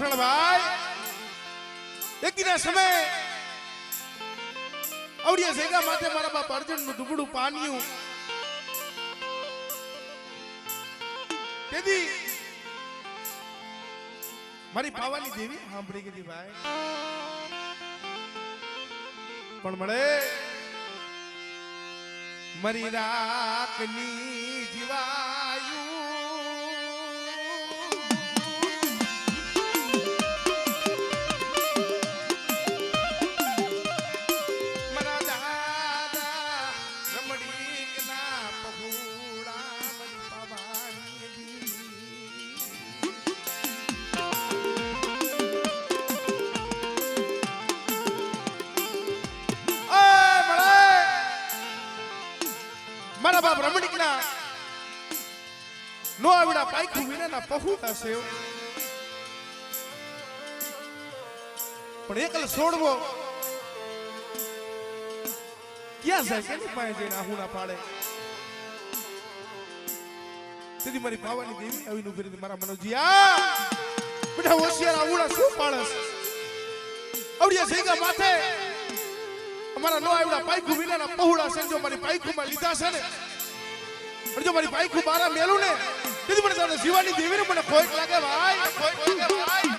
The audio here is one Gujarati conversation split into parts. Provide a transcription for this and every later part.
કૃષ્ણ ભાઈ એક દિના સમય આવડિયા જગ્યા માથે મારા બાપ અર્જુન નું દુબળું પાન્યું તેથી મારી પાવાની દેવી સાંભળી ગઈ ભાઈ પણ મળે મરી રાખની જીવાયું મરા દાદા રમણી ના પગુડા મરી પાવાની મારા બાપ રમણીક ના નો આવડા પાયખું વિના પહોંચતા છે પણ એકલ છોડવો ક્યાં જાય કેની પાસે જઈને આહુણા પાડે તેથી મારી પાવાની દેવી આવીને ઉભી રહી મારા મનોજી આ બેટા હોશિયાર આહુણા શું પાડસ આવડિયા જઈગા માથે અમારા નો આવડા પાયખું વિનાના પહોળા છે જો મારી પાયખુમાં લીધા છે ને અને જો મારી પાયખું બારા મેલું ને તેથી મને તારે જીવાની દેવીને મને ખોટ લાગે ભાઈ ખોટ લાગે ભાઈ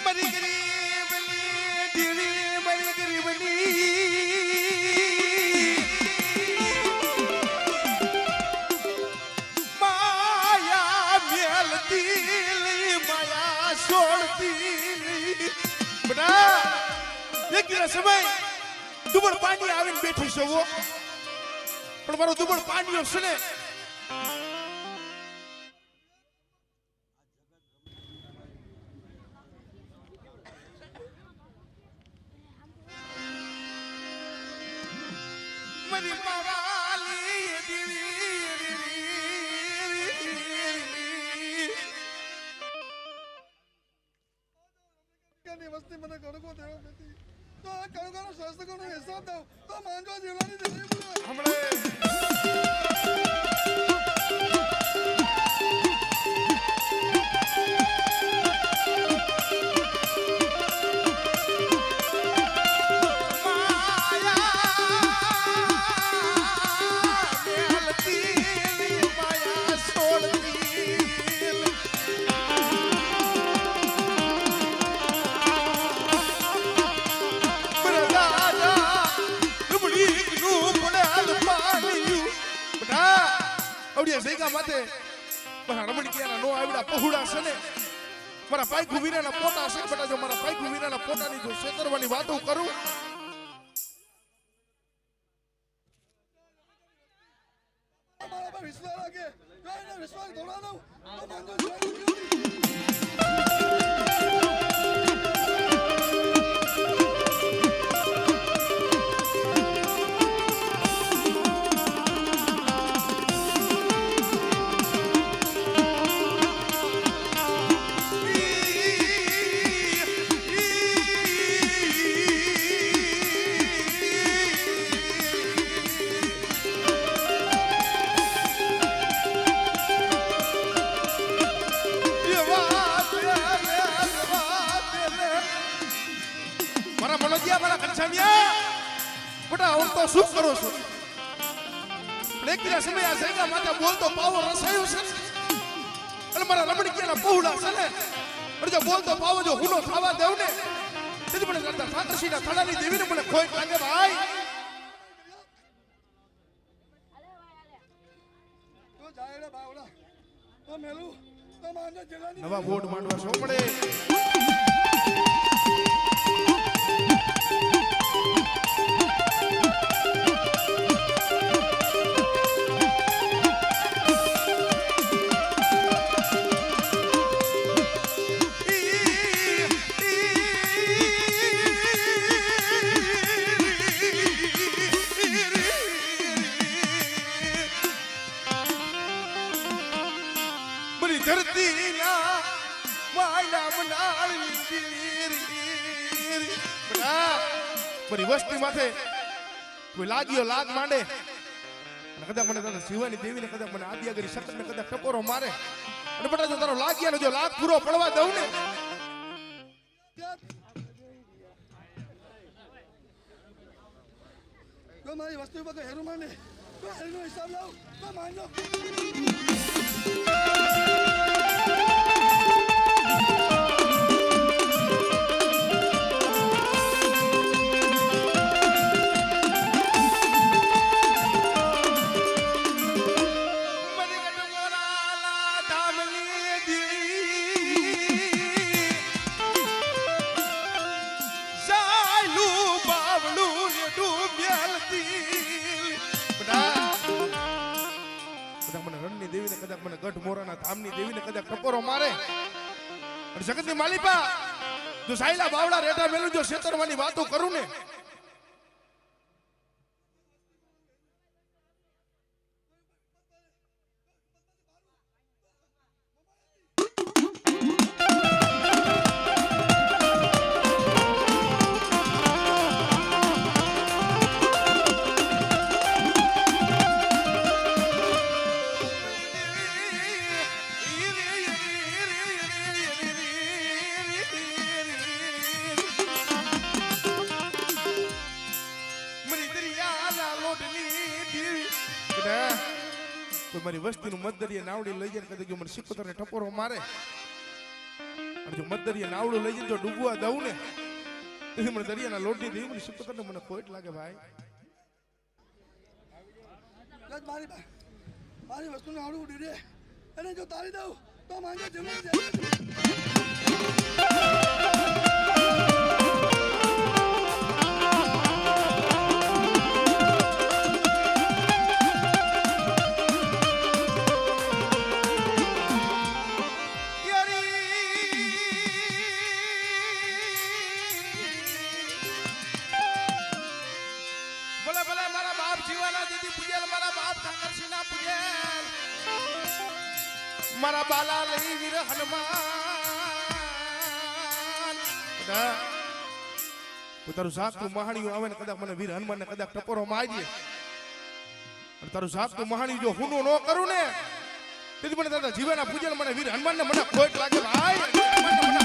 મરી ગરીબની દેવી મરી ગરીબની સમય દુબળ પાણી આવીને બેઠી છે પણ મારો દુબળ પાણીઓ છે ને મરી પાવાલી દેવી વસ્તી મને ગણગો દેવો નથી તો આ કણગાનો શાસ્ત્રનો હિસાબ દઉં તો માંગો જીવવાની દેવી હમણે માથે મારા રમણીકિયાના નો આવડા પહોળા છે ને મારા પાયખું વીરાના પોટા છે બેટા જો મારા પાયખું વીરાના પોટાની જો છેતરવાની વાતો કરું મારા પર વિશ્વાસ લાગે કોઈને વિશ્વાસ દોડા દઉં તો માંગો તો શું કરો છો લેકિન સમય આ જગ્યા માથે બોલતો પાવો રસાયો છે અને મારા રમણીકિયાના પહોળા છે ને અને જો બોલતો પાવો જો હુનો ખાવા દેવ ને તેથી મને કરતા ઠાકરસીના થડાની દેવીને મને ખોટ લાગે ભાઈ તો જાયડે બાવડા તો મેલું તો માંગે જગાની નવા બોર્ડ માંડવા છો પડે ધરતી ના માયલા મનાળી દીરી બેટા મારી વસ્તી માથે કોઈ લાગ્યો લાગ માંડે અને કદાચ મને તારા શિવાની દેવીને કદાચ મને આદિયાગરી શકતને કદાચ ટપોરો મારે અને બેટા જો તારો લાગ્યાનો જો લાગ પૂરો પડવા દઉં ને તો મારી વસ્તુ પર તો હેરું માને તો હેરુનો હિસાબ લાવ તો માનજો મને ગઢ મોરાના ધામની દેવીને કદાચ ટપોરો મારે અને જગતની માલિપા જો સાયલા બાવડા રેટા મેલું જો શેતરવાની વાતો કરું ને મારી વસ્તીનું મતદરીએ નાવડી લઈ જાય કદાચ જો મને સિકોતરને ટપોરો મારે અને જો મતદરીએ નાવડું લઈ જાય જો ડૂબવા દઉં ને તેથી મને દરિયાના લોટની દેવી મને સિકોતરને મને ખોટ લાગે ભાઈ મારી વસ્તુને આવડું ઉડી રે અને જો તારી દઉં તો માંગે જમીન મારા બાલા લઈ વીર હનુમાન તારું સાકતું મહાણિયું આવે ને કદાચ મને વીર હનુમાન ને કદાચ ટપોરો મારી અને તારું સાકતું મહાણિયું જો હું નો કરું ને તેથી મને દાદા જીવાના પૂજન મને વીર હનુમાન ને મને ખોટ લાગે ભાઈ દાદા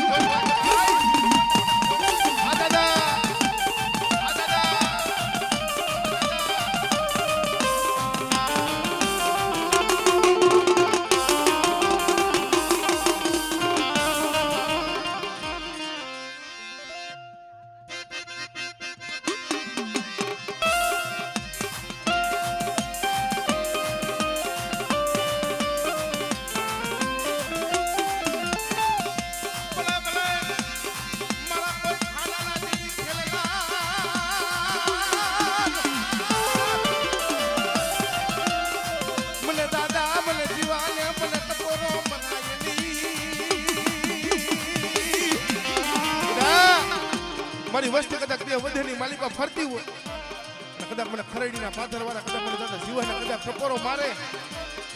મારી વસ્તી કદાચ બે વધેની માલિકા ફરતી હોય કદાચ મને ખરેડીના પાથરવાળા કદાચ મને દાદા જીવાના કદાચ ટપોરો મારે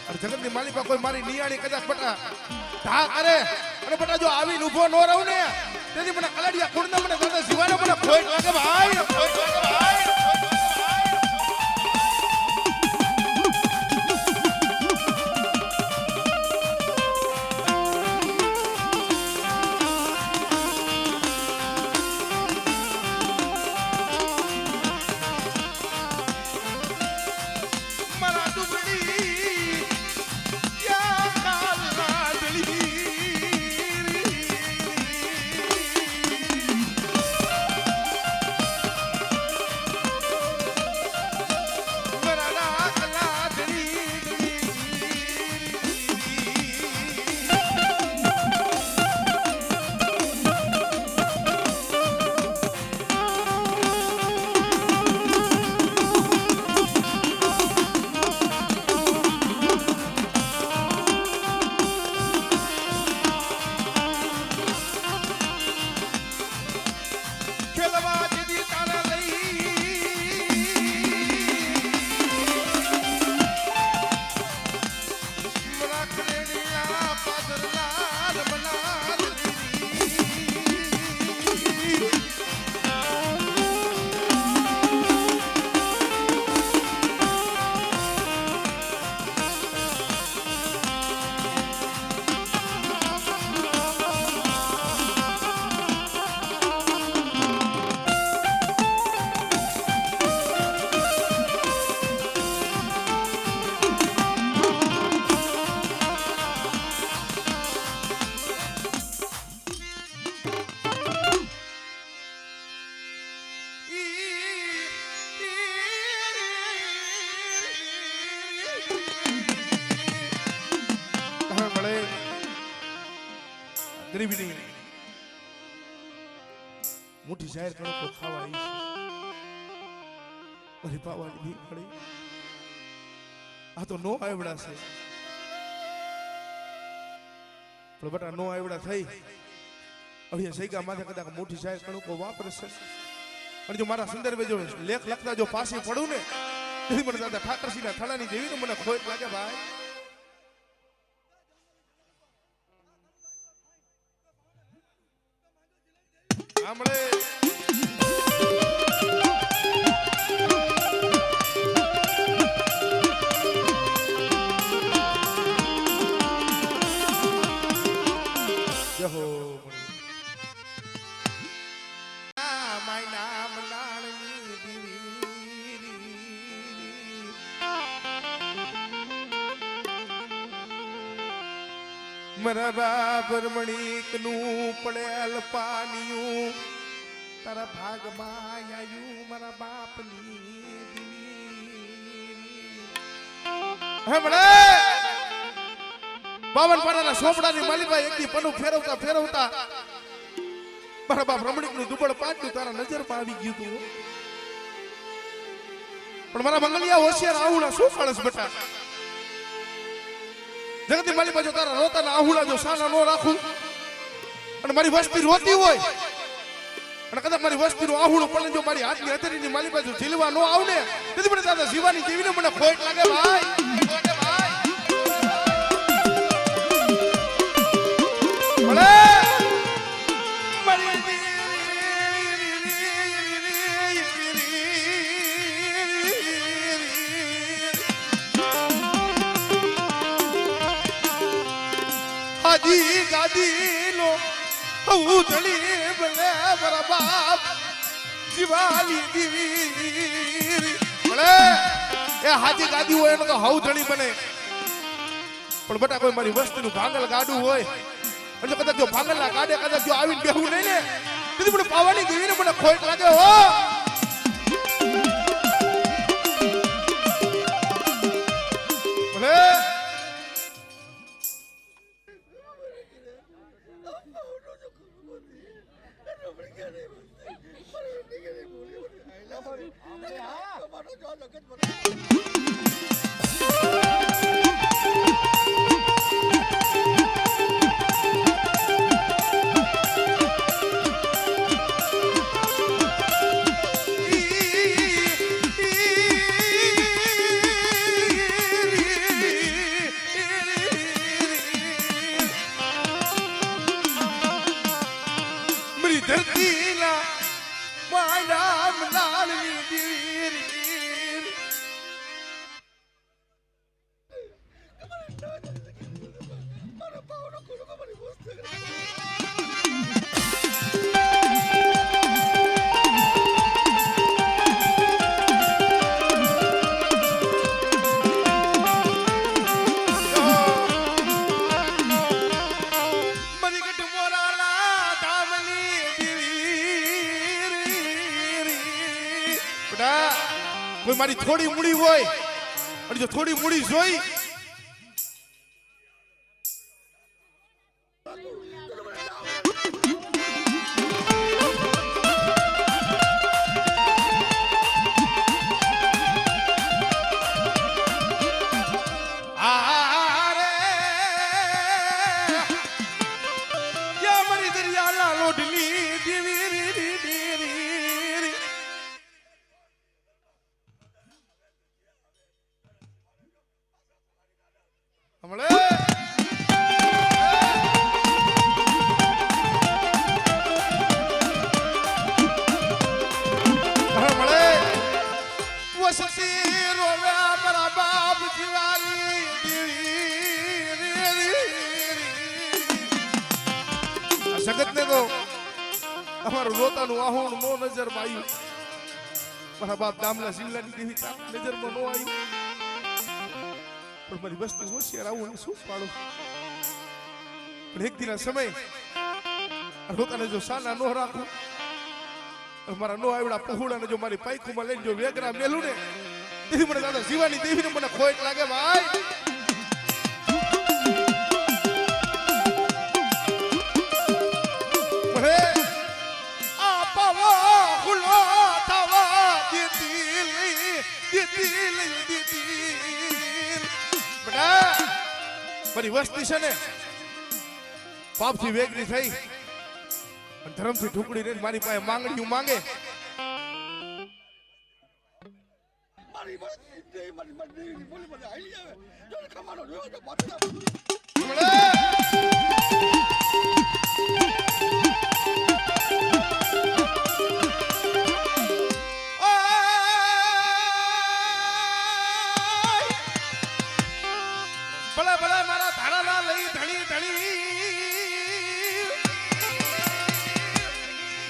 અને જગતની માલિકા કોઈ મારી નિયાણી કદાચ બટા ઢા કરે અને બટા જો આવીને ઊભો ન રહું ને તેથી મને કલડિયા કુંડના મને દાદા જીવાના મને ખોટ લાગે ભાઈ ખોટ લાગે ભાઈ મળે ગરીબીની મોટી જાહેર કણકો ખાવા આવી છે મારી પાવાની ભીખ પડી આ તો નો આવડા છે પણ બટા નો આવડા થઈ હવે સૈગા માથે કદાચ મોટી જાહેર કણકો વાપરશે અને જો મારા સંદર્ભે જો લેખ લખતા જો પાછી પડું ને તેથી મને દાદા ઠાકરસિંહના થડાની જેવી મને ખોટ લાગે ભાઈ સાંભળે જહો માય નામ નાણની મારા બાબર મણિકનું પડેલ પાનિયું તારા ભાગમાં આયું મારા બાપની હમણે બાવન પાડાના સોપડાની માલિકભાઈ એકદી પનું ફેરવતા ફેરવતા મારા બાપ રમણીકનું દુબળ પાડ્યું તારા નજરમાં આવી ગયું તું પણ મારા મંગલિયા હોશિયાર આવુડા શું ફળસ બટા જગતી માલી બાજુ તારા રોતાના આહુડા જો સાના નો રાખું અને મારી વસ્તી રોતી હોય અને કદાચ મારી વસ્તીનું આહુડું પડે જો મારી હાથની હથેળીની માલી બાજુ ઝીલવા નો આવને તેથી મને દાદા જીવાની જીવીને મને ખોટ લાગે ભાઈ ભલે હાજી ગાદી નો ઉધળી ભલે મારા બાપ જીવાલી દીવી ભલે એ હાજી ગાદી હોય એનો તો હવધણી બને પણ બટા કોઈ મારી વસ્તીનું ભાંગલ ગાડું હોય અને કદાચ જો ભાંગલના ગાડે કદાચ જો આવીને બેહું નહીં ને તેથી મને પાવાની દેવીને મને ખોટ લાગે હો ભલે મારી થોડી મૂડી હોય અને જો થોડી મૂડી જોઈ મારી દરિયાના લોઢની દેવી હમણે વસતી રોવે મારા બાપ જીવાલી જગત ને તો અમારું રોતાનું આહુણ નો નજર માં આવ્યું મારા બાપ દામલા શિવલાની દેવી નજરમાં નો આવ્યું પણ મારી વસ્તુ હોશિયાર આવું શું પાડું પણ એક દિન સમય રોતાને જો સાના નો રાખું મારા નો આવડા પહોળાને જો મારી પાઈકુમાં લઈને જો વેગરા મેલું ને તેથી મને દાદા જીવાની દેવીને મને ખોટ લાગે ભાઈ વસ્તી છે ને પાપથી વેગરી થઈ અને ધર્મથી ઢુકડી રહીને મારી પાસે માંગણીઓ માંગે. મારી વસ્તી દેવી મારી દેવીની બોલી મને હાલી આવે જો ખમાનો રહ્યો તો બાટલા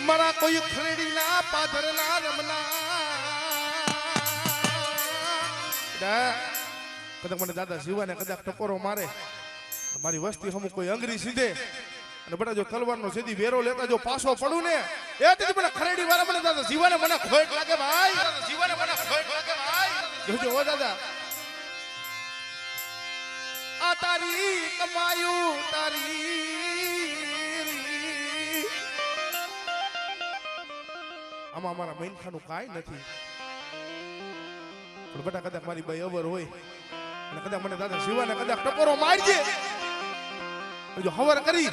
મારા કોઈ ખરેડીના પાદરના રમના કદાચ મને દાદા શિવાને કદાચ ટકોરો મારે મારી વસ્તી હમું કોઈ અંગરી સીધે અને બટા જો તલવારનો સીધી વેરો લેતા જો પાછો પડું ને એ તેથી મને ખરેડી વાળા મને દાદા શિવાને મને ખોટ લાગે ભાઈ શિવાને મને ખોટ લાગે ભાઈ જોજો ઓ દાદા આ તારી કમાયું તારી આમાં અમારા મૈનખાનું કાંઈ નથી પણ બટા કદાચ મારી બાઈ અવર હોય અને કદાચ મને દાદા શિવાને કદાચ ટકોરો મારજે જો હવર કરી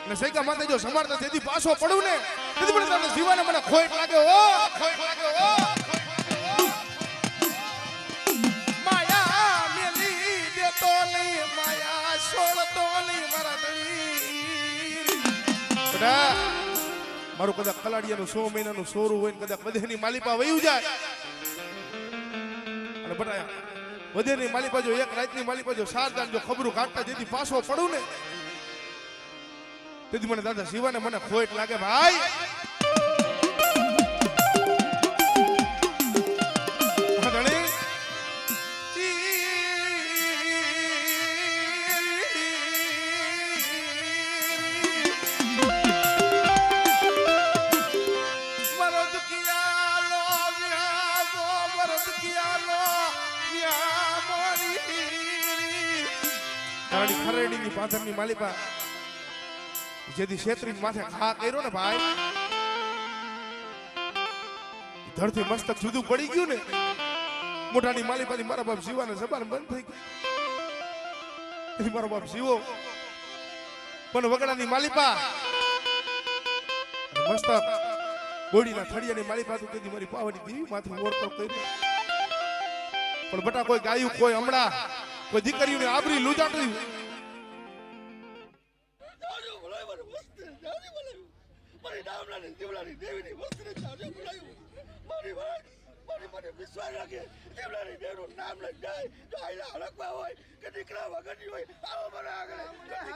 અને સૈકા માથે જો સમારતા તેથી પાછો પડું ને તેથી મને દાદા શિવાને મને ખોટ લાગે ઓ ખોટ લાગે ઓ માયા મેલી દેતો નહીં માયા છોડતો નહીં મારા દળી બટા મારું કદાચ કલાડિયાનું 100 મહિનાનું સોરું હોય ને કદાચ બધેની માલિપા વયું જાય અને બટાયા વધેની માલિપા જો એક રાતની માલિપા જો સારદાન જો ખબરું કાઢતા જેથી પાછો પડું ને તેથી મને દાદા શિવાને મને ખોટ લાગે ભાઈ ખરેડીની પાથરની માલિપા જેથી છેતરી માથે ઘા કર્યો ને ભાઈ ધરથી મસ્તક જુદું પડી ગયું ને મોઢાની માલિપાની મારા બાપ શિવાને સબાર બંધ થઈ ગઈ મારો બાપ શિવો પણ વગડાની માલિપા મસ્તક બોડીના થળિયાની માલિપા તો તેથી મારી પાવાની દેવી માથે મોરતો કર્યો પણ બટા કોઈ ગાયું કોઈ હમણાં કોઈ દીકરીઓને આબરી લૂંટાટી વિશ્વાસ રાખે દેવલાની દેવનું નામ લઈ જાય તો આયલા હડકવા હોય કે દીકરા વગરની હોય આવો મને આગળ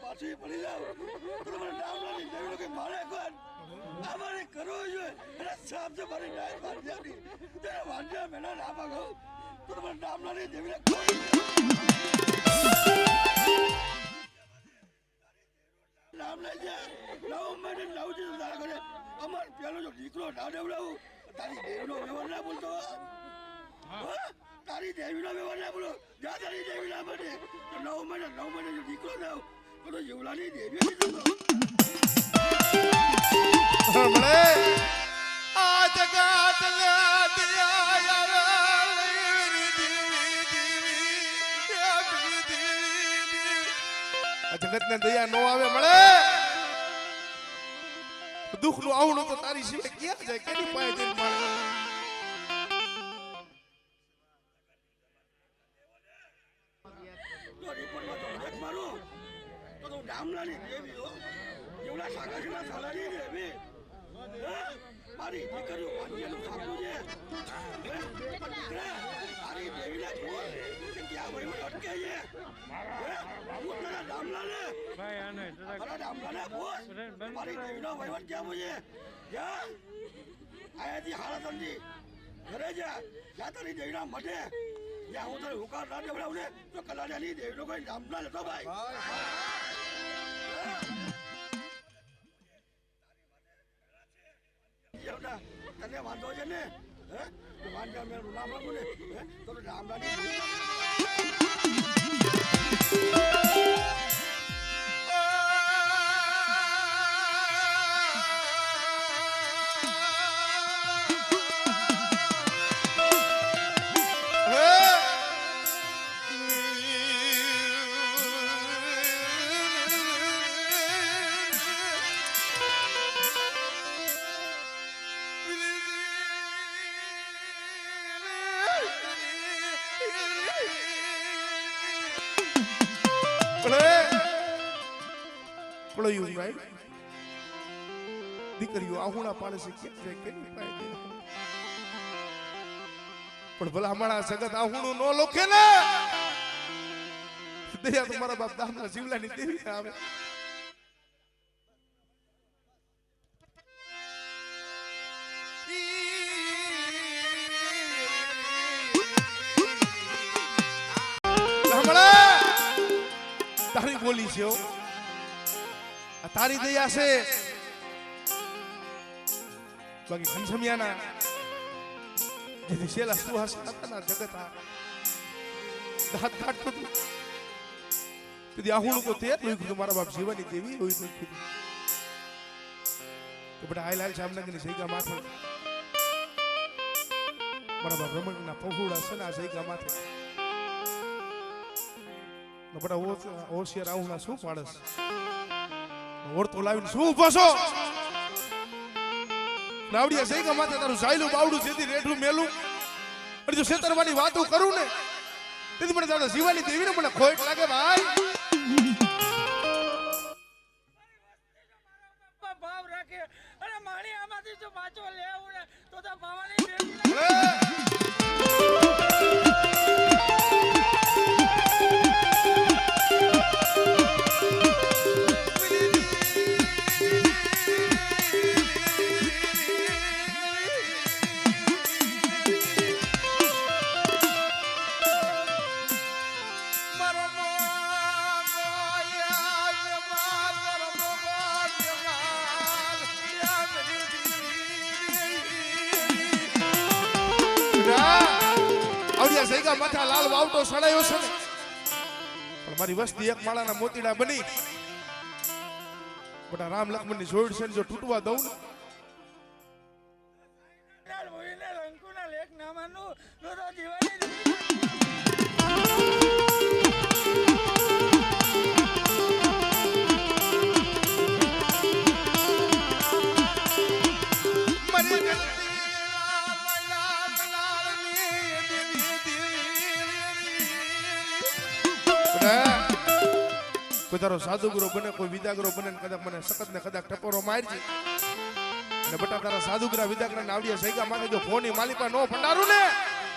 પાછી પડી જાવ તો મને નામ લાની દેવી કે મારે કોણ અમારે કરો જોઈએ અને સાહેબ જે મારી નાય મારી જાની તે વાંજા મેના નામ આગો તો મને નામ લાની દેવી નામ લઈ જાય નવ મહિને નવ દિવસ ના કરે અમાર પેલો જો દીકરો ના દેવડાવું તારી દેવીનો વ્યવહાર ના બોલતો તારી દેવીનો વ્યવહાર ના બોલો જા તારી દેવી ના બને તો 9 મહિને જો દીકરો ના તો જેવલાની દેવી હમણે આ જગત જગત ને દયા નો આવે મળે દુઃખ નું આવડું તો તારી સિવાય ક્યાં જાય કેની પાસે જઈને મળે નામલાની દેવી હો જેવડા સાગરના સાલાની દેવી મારી દીકરીઓ વાંજિયાનું સાંભળું છે પણ દીકરા મારી દેવીને બોલ કે ત્યાં વહીવટ અટકે છે હું તારા રામલાને મારા રામલાને બોલ મારી દેવીનો વહીવટ કેમ છે જા આયાથી હાલતંદી ઘરે જા જ્યાં તારી દેવીના મઢે જ્યાં હું તારે હુકાર ના દેવડાવું ને તો કલાજાની દેવીનો કોઈ રામલા લેતો ભાઈ તને વાંધો છે ને હે વાંધા મેં નામ રાખું ને તો રામલાની દીકરીઓ આહુણા પાડે છે કેની પાડે પણ ભલા અમારા જગત આહુણું નો લોખે ને દયા તમારા બાપ દામના જીવલાની દેવી આવે તારી બોલી છે તારી દયા છે બાકી ઘનસમિયાના જેથી શેલા સુહાસના જગત દાંત કાઢતો આહુણું તો તે જ મારા બાપ જીવાની દેવી હોય તો બધા હાલ હાલ જામનગરની સૈગા માથે મારા બાપ રમણના પહોળા છે ને આ સૈગા માથે બધા હોશિયાર આહુણા શું પાડસ ઓળતો લાવીને શું ઉભો છો નાવડિયા સૈગા માથે તારું સાયલું બાવડું સીધી રેઠું મેલું અને જો શેતરવાની વાતો કરું ને તેથી મને દાદા જીવાની દેવીને મને ખોટ લાગે ભાઈ ભાવ રાખે અને મારી આમાંથી જો પાછો લેવું ને તો ભાવાની દેવી માથા લાલ વાવટો સડાયો છે ને પણ મારી વસ્તી એક માળાના મોતીડા બની બટા રામ લક્ષ્મણ ની જોડ છે જો તૂટવા દઉં ને રંકુના લેખ નામાનું નો તો જીવાની કોઈ તારો સાધુગુરુ બને કોઈ વિદાગુરુ બને કદાચ મને સખત ને કદાચ ટપોરો મારજે અને બટા તારા સાધુગુરા વિદાગરા નાવડિયા સૈગા માથે જો ફોની માલિકા નો ભંડારું ને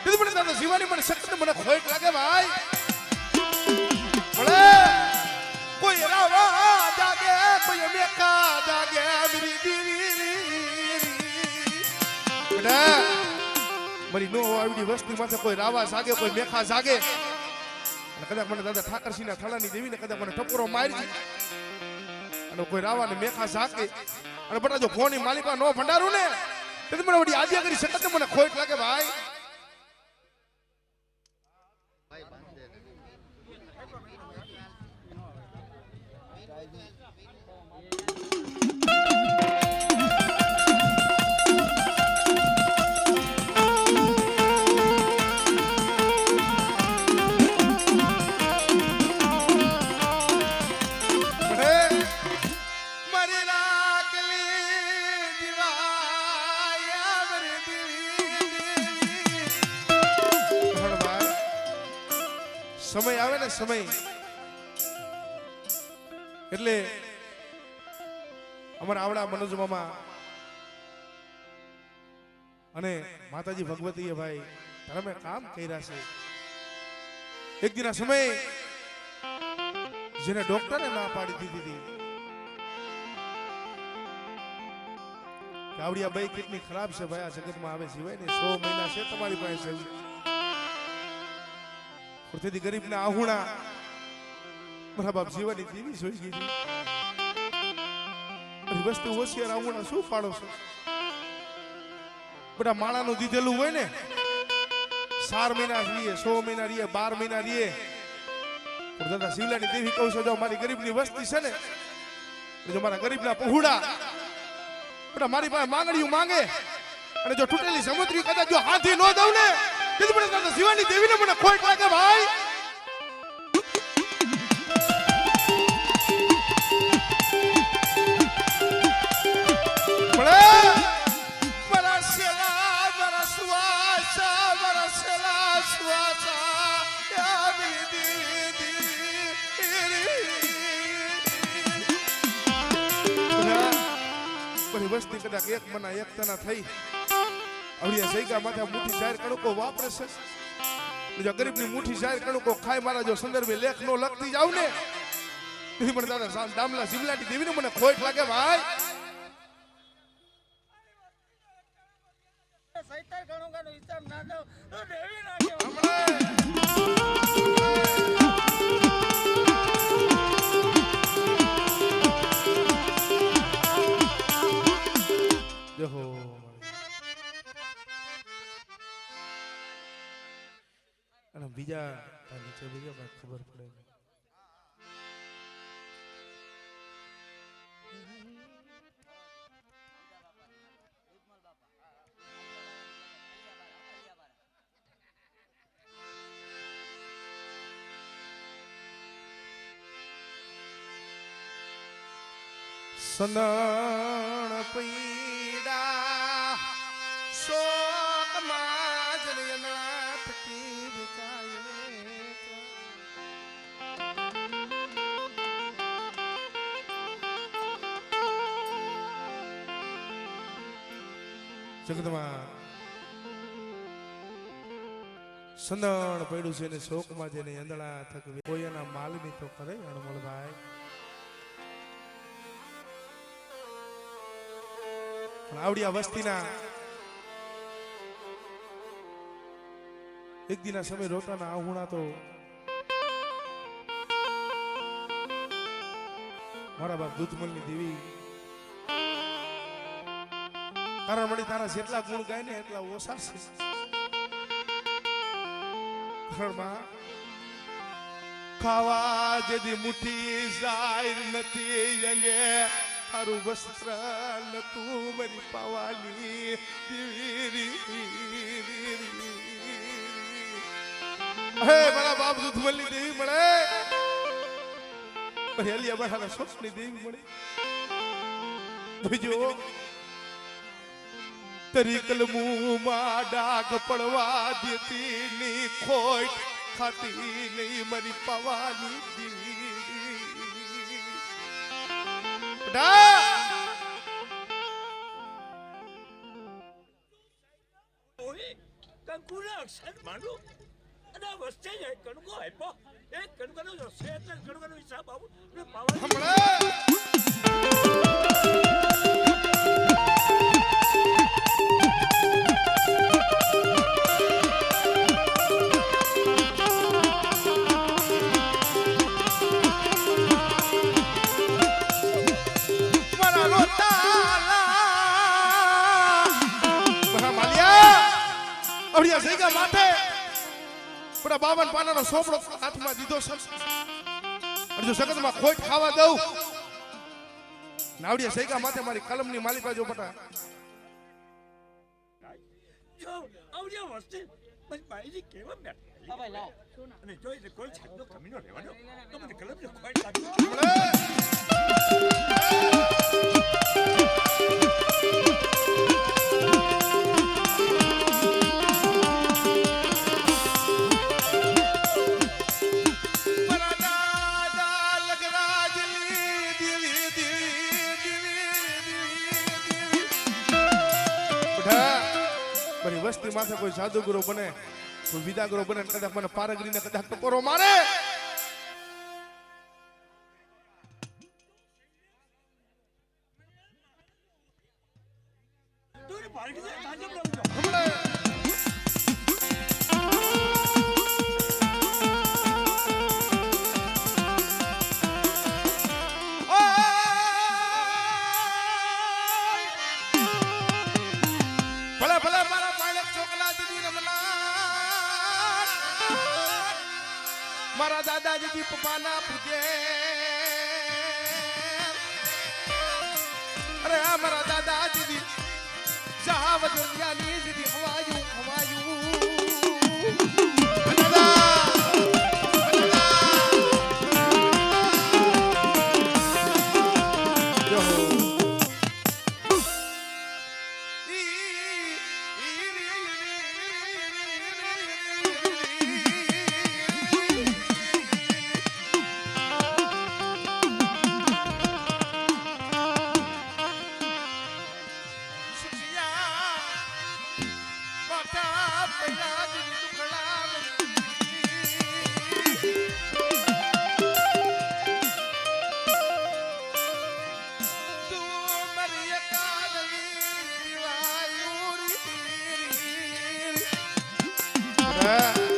કીધું મને દાદા જીવાની મને સખત મને ખોટ લાગે ભાઈ ભલે કોઈ રાવા જાગે કોઈ મેકા જાગે મેરી દીવી બટા મારી નો આવડી વસ્તી માથે કોઈ રાવા જાગે કોઈ મેખા જાગે કદાચ મને દાદા ઠાકરસિંહના થળાની દેવીને કદાચ મને ટપોરો મારજી અને કોઈ રાવા ને મેખા ઝાકે અને બટા જો ફોની માલિકા નો ભંડારું ને તેથી મને વડી આજ્ઞા કરી સખત મને ખોટ લાગે ભાઈ સમય આવે ને સમય એટલે અમારા આવડા મનોજ મામા અને માતાજી ભગવતીએ ભાઈ ધર્મે કામ કર્યા છે. એક દિના સમયે જેને ડોક્ટરે ના પાડી દીધી હતી કે આવડી આ બાઈ કેટલી ખરાબ છે ભાઈ, આ જગતમાં આવે સિવાય ને 100 મહિના છે તમારી પાસે છે. તેથી ગરીબના આહુણા મારા બાપ જીવાની દેવી જોઈ ગઈ હતી. વસ્તુ હોશિયાર આહુણા શું પાડો છો? બધા માણાનું દીધેલું હોય ને 4 મહિના રીએ, 100 મહિના રીએ, 12 મહિના રીએ. દાદા શિવલાની દેવી કહું છું, જો મારી ગરીબની વસ્તી છે ને, જો મારા ગરીબના પહોળા બધા મારી પાસે માંગણીઓ માંગે અને જો તૂટેલી સમુદ્રી કદાચ જો હાથી ન દઉં ને, તેથી મને દાદા શિવાની દેવીને મને ખોટ લાગે ભાઈ. વસ્તી કદાચ એક મના એક તના થઈ આવડિયા સૈગા માથે મુઠ્ઠી જાહેર કણકો વાપરે છે. જો ગરીબની મુઠ્ઠી જાહેર કણકો ખાય મારા જો સંદર્ભે લેખ નો લખતી જાવ ને, તેથી મને દાદા દામલા શિવલાની દેવીને મને ખોટ લાગે ભાઈ. સૈતાર ગણોગાનો હિસાબ ના દો તો દેવી નાખ્યો. અને બીજા નીચે બીજા ખબર પડે. સનણ પીડા શોકમાં જનયના થકી વિચાય જગતમાં સંદણ પડ્યું છે ને શોકમાં જેને અંદળા થકવી કોઈ એના માલની તો કરે અણમળભાઈ. આવડી આ વસ્તીના એક દિના સમય રોતાના આહુણા તો મારા બાપ દૂધમલની દેવી કારણ મળી તારા જેટલા ગુણ ગાય ને એટલા ઓછા છે. ઘરમાં ખાવા જેદી મુઠ્ઠી જાય નથી અંગે તારું વસ્ત્ર નતું મારી પાવાની હે મારા બાપ દૂધમલની દેવી મળે, હેલિયા બાળાના સ્વપ્નની દેવી મળે. બીજો તરી કલમુમાં ડાઘ પડવા દેતી ની ખોટ ખાતી નહીં મારી પાવાની કંકુના અક્ષર માંડો અને આ વસ્તે જ એક કણકો આપ્યો. એક કણકાનો જો છે એટલે કણકાનો હિસાબ આવું ને માથે બધા 52 પાનાનો સોપડો હાથમાં દીધો છે. અને જો સગતમાં ખોટ ખાવા દઉં નાવડિયા સૈગા માથે મારી કલમની માલિકા જો બટા જો આવડિયા વસ્તે બસ બાઈજી કેવા બેઠા ભાઈ લાવ અને જોઈ લે કોઈ છાડનો કમીનો રહેવાનો તો મને કલમનો ખોટ લાગ્યો. મારી માથે કોઈ જાદુગરો બને કોઈ વિદાગરો બને કદાચ મને પારગરીને કદાચ ટકોરો મારે તું પાર્ટી છે તાજબ રહું છો હમણાં ભલે ભલે મારા બાળક છોકરા દીદી રમનાર મારા દાદાજી પપ્પાના પૂજે અરે આ મારા દાદાજી સાવ દુનિયાની દીદી હવાયું Yeah.